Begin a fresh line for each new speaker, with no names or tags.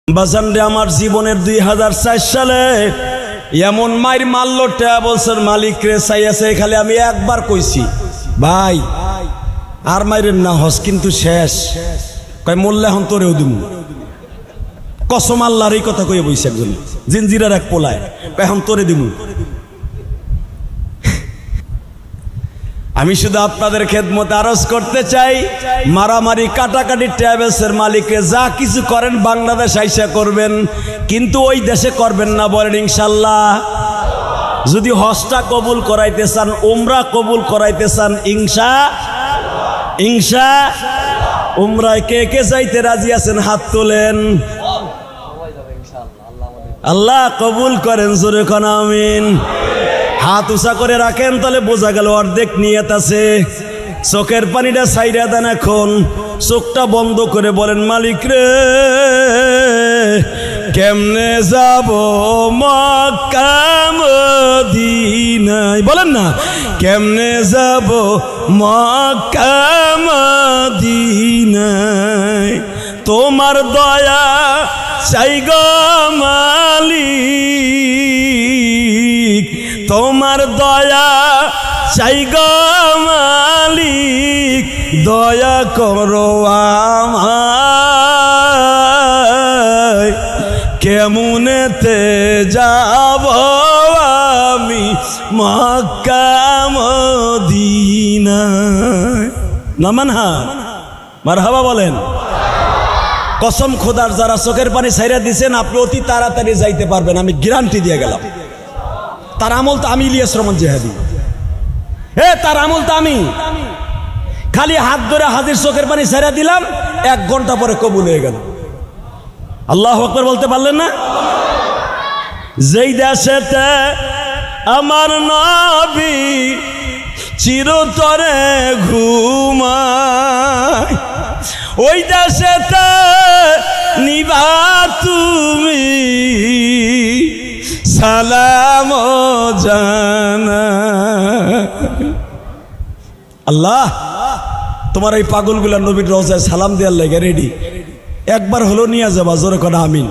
বাজান রে আমার জীবনের 2004 সালে এমন মাইর মারলো টা বলছেন মালিক রে চাইয়াছে খালি আমি একবার কইছি ভাই আর মাইরেন না হস কিন্তু শেষ কয় মোল্লা এখন তোরেও দিমু কসম আল্লাহর এই কথা কইয়া বইছে একজন জিনজিরার এক পোলায় এখন তোরে দিমু। আমি শুধু আপনাদের খেদমতে আরজ করতে চাই, মারামারি কাটাকাটি ট্রাভেলসের মালিককে যা কিছু করেন বাংলাদেশ আইসা করবেন, কিন্তু ওই দেশে করবেন না বলেন ইনশাল্লাহ। যদি হজটা কবুল করাইতে চান, উমরা কবুল করাইতে চান, ইনশা উমরায় কে কে যাইতে রাজি আছেন হাত তোলেন। আল্লাহ কবুল করেন, জোরে কোন আমিন। হাত উঁচা করে রাখেন, তাহলে বোঝা গেল অর্ধেক নিয়ত আছে। চোখের পানিটা ছাইরা দেন, এখন চোখটা বন্ধ করে বলেন মালিক রে কেমনে যাব মক্কা মদিনায়, বলেন না কেমনে যাব মক্কা মদিনায়, তোমার দয়া চাই গো মালিক, তোমার দয়া চাই গো মালিক, দয়া করো আমায়, কেমনেতে যাব আমি মক্কা মদিনায়। নামানহা মারহাবা বলেন। কসম খোদার, যারা চোখের পানি ছাইরা দিছেন আপনি অতি তাড়াতাড়ি যাইতে পারবেন, আমি গ্যারান্টি দিয়ে গেলাম। তার আমল তো আমি ইলিয়াস রহমান জেহাদি, তার আমল তো আমি খালি হাত ধরে হাজির চোখের পানি ছাইরা দিলাম, 1 ঘন্টা পরে কবুল হয়ে গেল। আল্লাহু আকবার বলতে পারলেন না? যেই দেশেতে আমার নবী চিরতরে ঘুমায়, ওই দেশেতে নিবা তুমি সালাম জানা। আল্লাহ তোমার এই পাগলগুলা নবীর রওজায় সালাম দেওয়ার লাগে রেডি, একবার হলো নিয়ে যাবা, জোরে কোন আমিন।